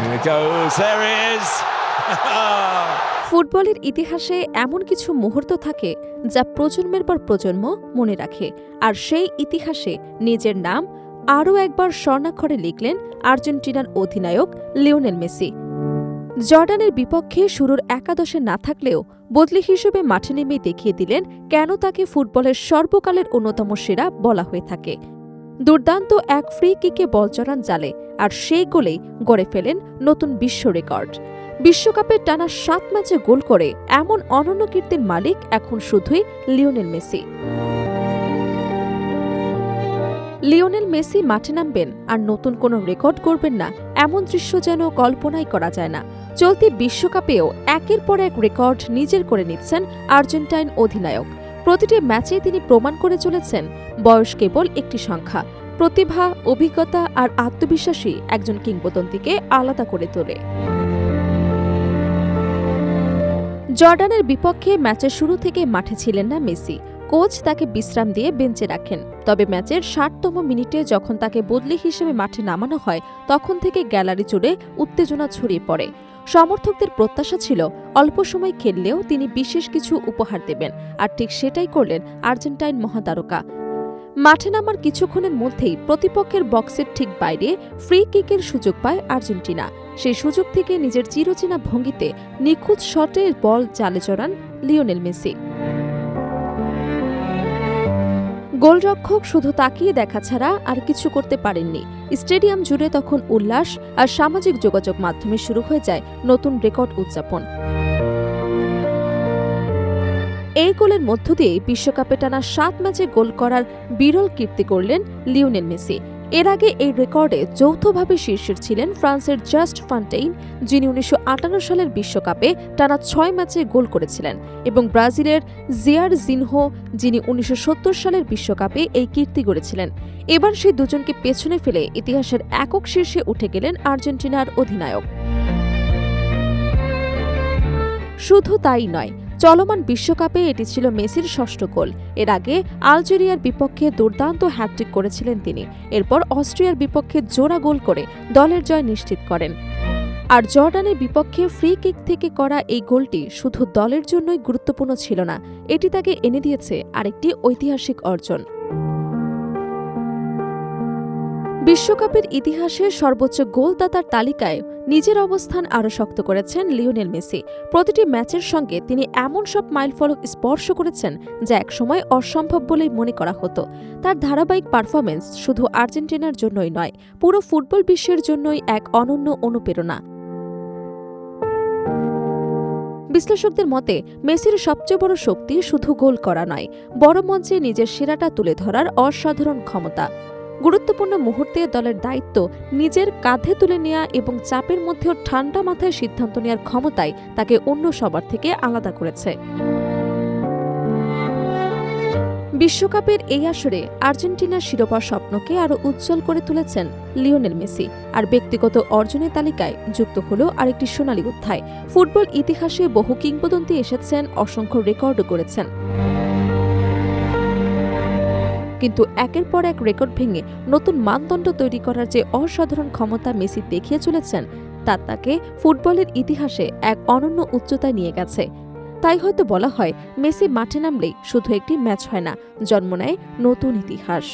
Here it goes. There it is. ফুটবলের ইতিহাসে এমন কিছু মুহূর্ত থাকে যা প্রজন্মের পর প্রজন্ম মনে রাখে, আর সেই ইতিহাসে নিজের নাম আরও একবার স্বর্ণাক্ষরে লিখলেন আর্জেন্টিনার অধিনায়ক লিওনেল মেসি। জর্ডানের বিপক্ষে শুরুর একাদশে না থাকলেও বদলি হিসেবে মাঠে নেমেই দেখিয়ে দিলেন কেন তাকে ফুটবলের সর্বকালের অন্যতম সেরা বলা হয়ে থাকে। দুর্দান্ত এক ফ্রি কিকে বল চড়ান জালে, আর সেই গোলেই গড়ে ফেলেন নতুন বিশ্ব রেকর্ড। বিশ্বকাপে টানা 7 ম্যাচে গোল করে এমন অনন্য কীর্তির মালিক এখন শুধুই লিওনেল মেসি। লিওনেল মেসি মাঠে নামবেন আর নতুন কোনো রেকর্ড গড়বেন না, এমন দৃশ্য যেন কল্পনাই করা যায় না। চলতি বিশ্বকাপেও একের পর এক রেকর্ড নিজের করে নিচ্ছেন আর্জেন্টাইন অধিনায়ক। প্রতিটি ম্যাচে তিনি প্রমাণ করে চলেছেন বয়স কেবল একটি সংখ্যা, প্রতিভা, অভিজ্ঞতা আর আত্মবিশ্বাসী একজন কিংবদন্তিকে আলাদা করে তোলে। জর্ডানের বিপক্ষে ম্যাচের শুরু থেকে মাঠে ছিলেন না মেসি। কোচ তাকে বিশ্রাম দিয়ে বেঞ্চে রাখেন। তবে ম্যাচের 60তম মিনিটে যখন তাকে বদলি হিসেবে মাঠে নামানো হয়, তখন থেকে গ্যালারি জুড়ে উত্তেজনা ছড়িয়ে পড়ে। সমর্থকদের প্রত্যাশা ছিল অল্প সময় খেললেও তিনি বিশেষ কিছু উপহার দেবেন, আর ঠিক সেটাই করলেন আর্জেন্টাইন মহাতারকা। মাঠে নামার কিছুক্ষণের মধ্যেই প্রতিপক্ষের বক্সের ঠিক বাইরে ফ্রি কিকের সুযোগ পায় আর্জেন্টিনা। সেই সুযোগ থেকে নিজের চিরচেনা ভঙ্গিতে নিখুঁত শটে বল জালে চড়ান লিওনেল মেসি। গোলরক্ষক শুধু তাকিয়ে দেখা ছাড়া আর কিছু করতে পারেননি। স্টেডিয়াম জুড়ে তখন উল্লাস, আর সামাজিক যোগাযোগ মাধ্যমে শুরু হয়ে যায় নতুন রেকর্ড উদযাপন। এই গোলের মধ্য দিয়ে বিশ্বকাপে টানা 7 ম্যাচে গোল করার বিরল কীর্তি করলেন লিওনেল মেসি। এর আগে এই রেকর্ডে যৌথভাবে শীর্ষে ছিলেন ফ্রান্সের জাস্ট ফন্টেইন, যিনি 1958 সালের বিশ্বকাপে টানা 6 ম্যাচে গোল করেছিলেন, এবং ব্রাজিলের জিয়ার জিনহো, যিনি 1970 সালের বিশ্বকাপে এই কীর্তি গড়েছিলেন। এবার সেই দুজনকে পেছনে ফেলে ইতিহাসের একক শীর্ষে উঠে গেলেন আর্জেন্টিনার অধিনায়ক। শুধু তাই নয়, চলমান বিশ্বকাপে এটি ছিল মেসির 6ষ্ঠ গোল। এর আগে আলজেরিয়ার বিপক্ষে দুর্দান্ত হ্যাটট্রিক করেছিলেন তিনি। এরপর অস্ট্রিয়ার বিপক্ষে জোড়া গোল করে দলের জয় নিশ্চিত করেন। আর জর্ডানের বিপক্ষে ফ্রি কিক থেকে করা এই গোলটি শুধু দলের জন্যই গুরুত্বপূর্ণ ছিল না, এটি তাকে এনে দিয়েছে আরেকটি ঐতিহাসিক অর্জন। বিশ্বকাপের ইতিহাসে সর্বোচ্চ গোলদাতার তালিকায় নিজের অবস্থান আরও শক্ত করেছেন লিওনেল মেসি। প্রতিটি ম্যাচের সঙ্গে তিনি এমন সব মাইলফলক স্পর্শ করেছেন যা একসময় অসম্ভব বলেই মনে করা হতো। তার ধারাবাহিক পারফরমেন্স শুধু আর্জেন্টিনার জন্যই নয়, পুরো ফুটবল বিশ্বের জন্যই এক অনন্য অনুপ্রেরণা। বিশ্লেষকদের মতে মেসির সবচেয়ে বড় শক্তি শুধু গোল করা নয়, বড় মঞ্চে নিজের সেরাটা তুলে ধরার অসাধারণ ক্ষমতা। গুরুত্বপূর্ণ মুহূর্তে দলের দায়িত্ব নিজের কাঁধে তুলে নেওয়া এবং চাপের মধ্যেও ঠান্ডা মাথায় সিদ্ধান্ত নেওয়ার ক্ষমতাই তাকে অন্য সবার থেকে আলাদা করেছে। বিশ্বকাপের এই আসরে আর্জেন্টিনার শিরোপা স্বপ্নকে আরও উজ্জ্বল করে তুলেছেন লিওনেল মেসি, আর ব্যক্তিগত অর্জনের তালিকায় যুক্ত হল আরেকটি সোনালী অধ্যায়। ফুটবল ইতিহাসে বহু কিংবদন্তি এসেছেন, অসংখ্য রেকর্ডও করেছেন, কিন্তু একের পর এক রেকর্ড ভেঙে নতুন মানদণ্ড তৈরি করার যে অসাধারণ ক্ষমতা মেসি দেখিয়ে চলেছেন, তা তাকে ফুটবলের ইতিহাসে এক অনন্য উচ্চতায় নিয়ে গেছে। তাই হয়তো বলা হয়, মেসি মাঠে নামলেই শুধু একটি ম্যাচ হয় না, জন্ম নেয় নতুন ইতিহাস।